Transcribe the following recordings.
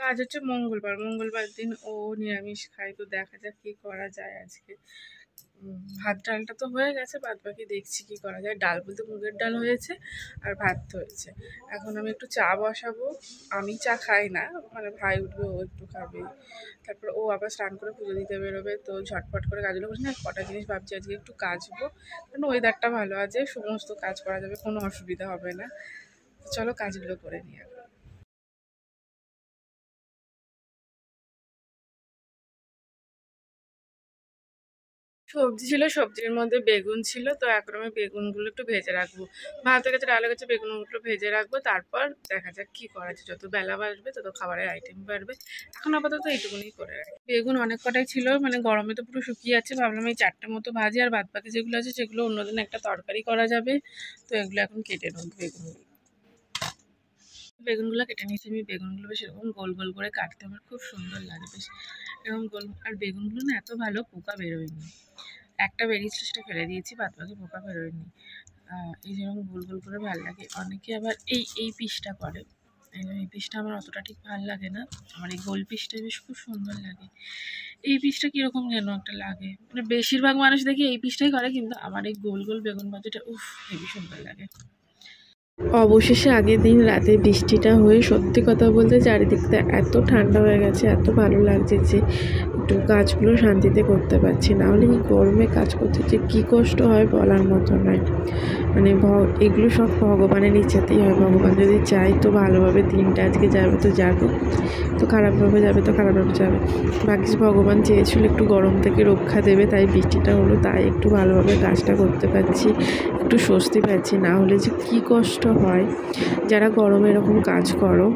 আজ হচ্ছে মঙ্গলবার, মঙ্গলবার দিন ও নিরামিষ খায়, তো দেখা যাক কি করা যায় আজকে। ভাত ডালটা তো হয়ে গেছে, বাদ বাকি দেখছি কি করা যায়। ডাল বলতে মুগের ডাল হয়েছে আর ভাত হয়েছে। এখন আমি একটু চা বসাবো। আমি চা খাই না, মানে ভাই উঠবে, ও একটু খাবে, তারপর ও আবার স্নান করে পুজো দিতে বেরোবে। তো ঝটপট করে কাজগুলো করছি না, কটা জিনিস ভাবছি আজকে একটু কাচবো, কারণ ওয়েদারটা ভালো আছে, সমস্ত কাজ করা যাবে, কোনো অসুবিধা হবে না। চলো কাজগুলো করে নিই। সবজি ছিল, সবজির মধ্যে বেগুন ছিল, তো এখন আমি বেগুনগুলো একটু ভেজে রাখবো। ভাত হয়ে গেছে, ডাল হয়ে গেছে, বেগুনগুলো ভেজে রাখবো, তারপর দেখা যাক কি করা যায়। যত বেলা বাড়বে তত খাবারের আইটেম বাড়বে। এখন আপাতত এইটুকুনি করে রাখি। বেগুন অনেক কটাই ছিল, মানে গরমে তো পুরো শুকিয়ে যাচ্ছে, ভাবলাম এই 4টে মতো ভাজি, আর বাদ বাকি যেগুলো আছে সেগুলো অন্যদিন একটা তরকারি করা যাবে। তো এগুলো এখন কেটে নেবো। বেগুনগুলো কেটে নিয়েছি আমি। বেগুনগুলো বেশ এরকম গোল গোল করে কাটতে আমার খুব সুন্দর লাগে, বেশ এরকম গোল। আর বেগুনগুলো না এত ভালো পোকা বেরোয়নি, একটা বেরিয়েছিল সেটা ফেলে দিয়েছি, বাদ বাকি পোকা বেরোয়নি। এই যেরকম গোল গোল করে ভালো লাগে। অনেকে আবার এই পিসটা করে, এই পিসটা আমার অতটা ঠিক ভালো লাগে না। আমার এই গোল পিসটা বেশ খুব সুন্দর লাগে। এই পিসটা কীরকম যেন একটা লাগে, মানে বেশিরভাগ মানুষ দেখি এই পিসটাই করে, কিন্তু আমার এই গোল গোল বেগুন ভাজাটা উফ হেবি সুন্দর লাগে। অবশেষে আগের দিন রাতে বৃষ্টিটা হয়ে সত্যি কথা বলতে চারিদিকটা এত ঠান্ডা হয়ে গেছে, এত ভালো লাগছে যে একটু কাজগুলো শান্তিতে করতে পারছি। না হলে কি গরমে কাজ করতে যে কী কষ্ট হয় বলার মতো নয়। মানে এগুলো সব ভগবানের ইচ্ছাতেই হয়। ভগবান যদি চাই তো ভালোভাবে দিনটা আজকে যাবে তো যাবে, তো খারাপভাবে যাবে তো খারাপভাবে যাবে। বাকি ভগবান চেয়েছিল একটু গরম থেকে রক্ষা দেবে, তাই বৃষ্টিটা হলো, তাই একটু ভালোভাবে কাজটা করতে পারছি, একটু স্বস্তি পাচ্ছি। না হলে যে কী কষ্ট হয়। যারা গরমে এরকম কাজ করো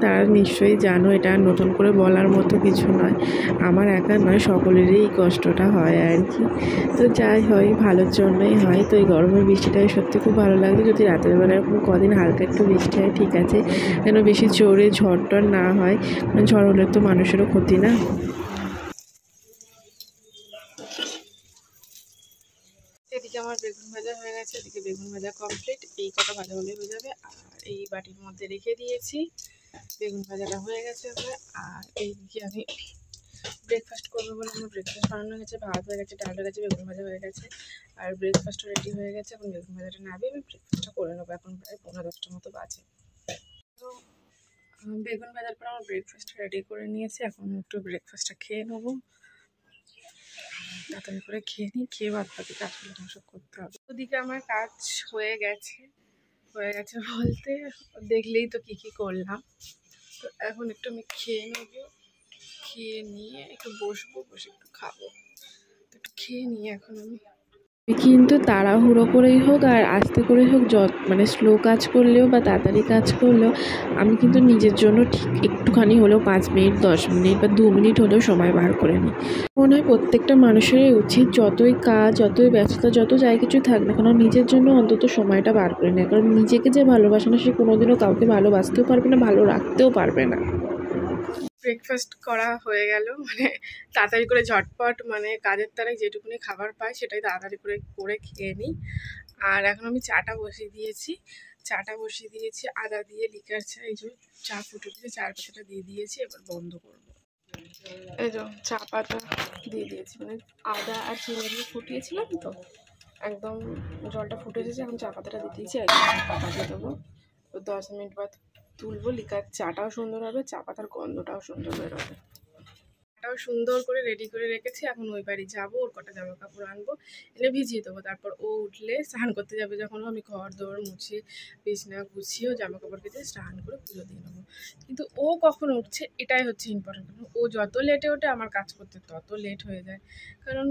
তারা নিশ্চয়ই জানো, এটা নতুন করে বলার মতো কিছু নয়। আমার একা নয়, সকলেরই এই কষ্টটা হয় আর কি। তো যাই হয় ভালোর জন্যই হয়। তো এই গরমের বৃষ্টিটাই সত্যি খুব ভালো লাগে। যদি রাতের বেলা এরকম কদিন হালকা একটু বৃষ্টি হয় ঠিক আছে, যেন বেশি জোরে ঝড় টর না হয়, কারণ ঝড় হলে তো মানুষেরও ক্ষতি না। এদিকে আমার বেগুন ভাজা হয়ে গেছে, এদিকে বেগুন ভাজা কমপ্লিট। এই কটা ভাজা হলে হয়ে যাবে। আর এই বাটির মধ্যে রেখে দিয়েছি, বেগুন ভাজাটা হয়ে গেছে। আর এইদিকে আমি ব্রেকফাস্ট করবো বলে আমার ব্রেকফাস্ট বানানো হয়ে গেছে, ভাত হয়ে গেছে, ডাল হয়ে গেছে, বেগুন ভাজা হয়ে গেছে, আর ব্রেকফাস্টও রেডি হয়ে গেছে। এখন বেগুন ভাজাটা নামিয়ে আমি ব্রেকফাস্টটা করে নেবো। এখন প্রায় 9:30টার মতো বাজে। তো বেগুন ভাজার পর আমার ব্রেকফাস্টটা রেডি করে নিয়েছি, এখন একটু ব্রেকফাস্টটা খেয়ে নেবো। তাড়াতাড়ি করে খেয়ে নিই, খেয়ে বাদ বাকি কাজগুলো সব করতে হবে। ওদিকে আমার কাজ হয়ে গেছে, বলতে দেখলেই তো কি করলাম। তো এখন একটু আমি খেয়ে নেবো, খেয়ে নিয়ে একটু বসবো, বসে একটু খাবো। তো একটু খেয়ে নিয়ে এখন আমি কিন্তু তাড়াহুড়ো করেই হোক আর আস্তে করেই হোক, মানে স্লো কাজ করলেও বা তাড়াতাড়ি কাজ করলেও আমি কিন্তু নিজের জন্য ঠিক একটুখানি হলেও 5 মিনিট 10 মিনিট বা 2 মিনিট হলেও সময় বার করে নিই। মনে হয় প্রত্যেকটা মানুষেরই উচিত, যতই কাজ, যতই ব্যস্ততা, যত যাই কিছু থাক না কেন, নিজের জন্য অন্তত সময়টা বার করে নেয়। কারণ নিজেকে যে ভালোবাসে না, সে কোনোদিনও কাউকে ভালোবাসতেও পারবে না, ভালো রাখতেও পারবে না। ব্রেকফাস্ট করা হয়ে গেল, মানে তাড়াতাড়ি করে ঝটপট, মানে কাজের তারাই যেটুকুনি খাবার পাই সেটাই তাড়াতাড়ি করে খেয়ে নিই। আর এখন আমি চাটা বসিয়ে দিয়েছি, আদা দিয়ে লিকার চা। এই যে চা ফুটে দিয়ে চার পাতাটা দিয়ে দিয়েছি, এবার বন্ধ করবো। এই যে চা পাতা দিয়ে দিয়েছি, মানে আদা আর চিনি দিয়ে ফুটিয়েছিলাম, তো একদম জলটা ফুটে এসেছে। এখন চা পাতাটা দিয়ে দিয়েছি, একদম পাতা দিয়ে দেবো। তো 10 মিনিট বাদ তুলবো, লিকার চাটাও সুন্দর হবে, চা পাতার গন্ধটাও সুন্দর বেরোবে। চাটাও সুন্দর করে রেডি করে রেখেছি। এখন ওই বাড়ি যাবো, ওর কটা জামা কাপড় আনবো, এনে ভিজিয়ে দেবো। তারপর ও উঠলে স্নান করতে যাবে, যখন আমি ঘর দৌড় মুছে বিছনা গুছিয়েও জামা কাপড় কেটে স্নান করে পুজো দিয়ে নেবো। কিন্তু ও কখন উঠছে এটাই হচ্ছে ইম্পর্টেন্ট। কারণ ও যত লেটে ওঠে আমার কাজ করতে তত লেট হয়ে যায়। কারণ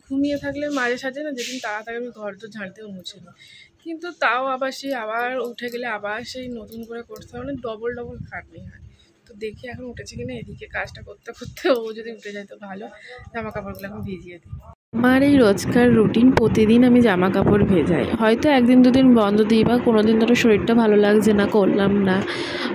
ঘুমিয়ে থাকলে মাঝে সাঝে না, যেদিন তাড়াতাড়ি আমি ঘর তো ঝাড়তেও মুছে নিই, কিন্তু তাও আবার সেই আবার উঠে গেলে আবার সেই নতুন করে করতে হবে, মানে ডবল খাটনি হয়। তো দেখি এখন উঠেছে কিনা, এদিকে কাজটা করতে করতে ও যদি উঠে যায় তো ভালো। জামা কাপড়গুলো এখন ভিজিয়ে দিই। আমার এই রোজকার রুটিন প্রতিদিন আমি জামা কাপড় ভেজাই, হয়তো একদিন দুদিন বন্ধ দিই বা কোনো দিন ধরো শরীরটা ভালো লাগছে না, করলাম না,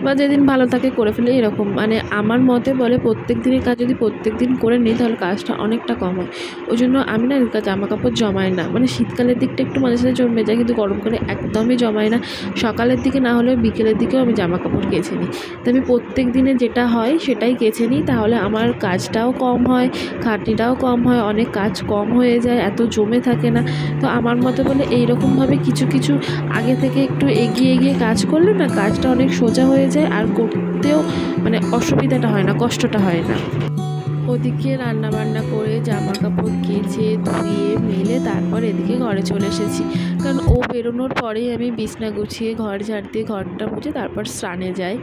বা যেদিন ভালো থাকে করে ফেলে, এরকম। মানে আমার মতে বলে প্রত্যেক দিনের কাজ যদি প্রত্যেক দিন করে নিই তাহলে কাজটা অনেকটা কম হয়। ওই জন্য আমি না জামা কাপড় জমাই না। মানে শীতকালের দিকটা একটু মাঝে সাঝে জমে যায়, কিন্তু গরমকালে একদমই জমাই না। সকালের দিকে না হলেও বিকেলের দিকেও আমি জামা কাপড় কেচে নিই। তো আমি প্রত্যেক দিনে যেটা হয় সেটাই কেচে নিই, তাহলে আমার কাজটাও কম হয়, খাটনিটাও কম হয়, অনেক কাজ কম হয়ে যায়, এত জমে থাকে না। তো আমার মতে বলে এইরকমভাবে কিছু কিছু আগে থেকে একটু এগিয়ে এগিয়ে কাজ করলে না কাজটা অনেক সোজা হয়ে যায়, আর করতেও মানে অসুবিধাটা হয় না, কষ্টটা হয় না। ওদিকে রান্নাবান্না করে জামা কাপড় কেচে ধুয়ে মেলে তারপর এদিকে ঘরে চলে এসেছি, কারণ ও বেরোনোর পরেই আমি বিছনা গুছিয়ে ঘর ঝাড় দিয়ে ঘরটা মুছে তারপর স্নানে যাই।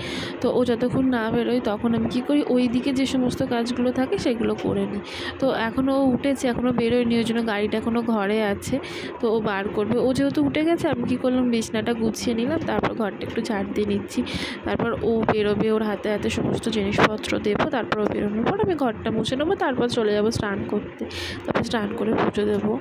তো ও যতক্ষণ না বেরোয় তখন আমি কী করি, ওই দিকে যে সমস্ত কাজগুলো থাকে সেগুলো করে নিই। তো এখনও ও উঠেছে, এখনও বেরোয়নি, ওই জন্য গাড়িটা এখনও ঘরে আছে। তো ও বার করবে, ও যেহেতু উঠে গেছে আমি কী করলাম, বিছনাটা গুছিয়ে নিলাম, তারপর ঘরটা একটু ঝাড় দিয়ে নিচ্ছি। তারপর ও বেরোবে, ওর হাতে হাতে সমস্ত জিনিসপত্র দেবো, তারপর ও বেরোনোর পর আমি ঘরটা মুছে নেবো, তারপর চলে যাবো স্নান করতে, তারপর স্নান করে পুজো দেবো।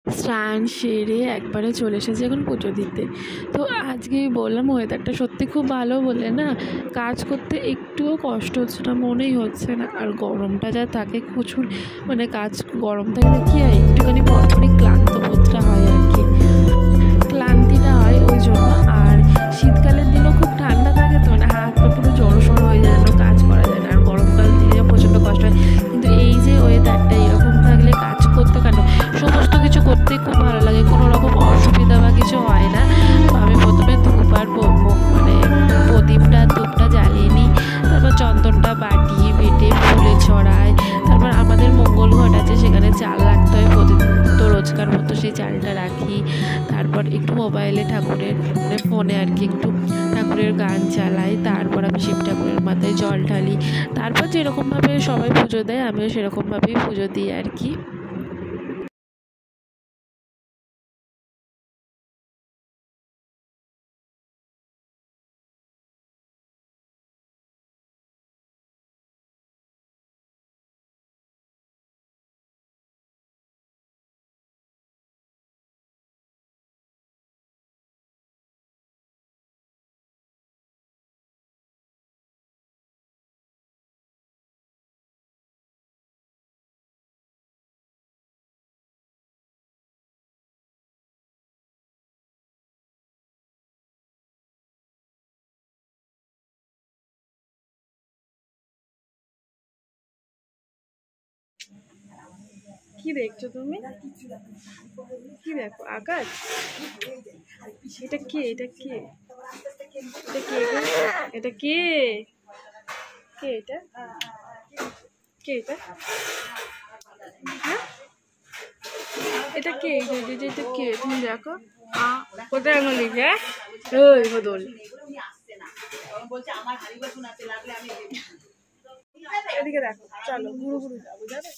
স্নান সেরে একবারে চলে এসেছি এখন পুজো দিতে। তো আজকেই বললাম ওয়েদারটা সত্যি খুব ভালো বলে না কাজ করতে একটুও কষ্ট হচ্ছে না, মনেই হচ্ছে না। আর গরমটা যা থাকে প্রচুর, মানে কাজ গরম থাকলে কী হয়, একটুখানি পরপরই ক্লান্ত বোধটা হয় আর কি, ক্লান্তিটা হয় ওই জন্য। আর শীতকালের দিনও খুব ঠান্ডা থাকে, তো মানে হাত পা পুরো জড়সড় হয়ে যায়, যেন কাজ করা যায় না। আর গরমকাল দিনে প্রচণ্ড কষ্ট হয়, কিন্তু এই যে ওয়েদারটা এরকম থাকলে কাজ করতে কেন সমস্ত কিছু করতে খুব ভালো লাগে, কোনো রকম অসুবিধা বা কিছু হয় না। তো আমি প্রথমে ধূপ আর মানে ধূপটা জ্বালিয়ে নিই, তারপর চন্দনটা বাটিয়ে বেটে ফুলে ছড়াই। তারপর আমাদের মঙ্গল ঘট আছে, সেখানে চাল রাখতে হয় প্রতিদিন, তো রোজকার মতো সেই চালটা রাখি। তারপর একটু মোবাইলে ঠাকুরের মানে ফোনে আর কি একটু ঠাকুরের গান চালাই, তারপর আমি শিব ঠাকুরের মাথায় জল ঢালি। তারপর যেরকমভাবে সবাই পুজো দেয় আমিও সেরকমভাবেই পুজো দিই আর কি। কি দেখছো তুমি? কি দেখো? আকাশ? এটা কে? এটা কে? এটা কে গো? এটা কে? কে এটা? কে এটা? হ্যাঁ, এটা কে? এটা কে? তুমি দেখো। কোথায় আঙুলি? হ্যাঁ, ওই বদল। এদিকে দেখো, চলো গুরু গুরু যাবো, যাবে?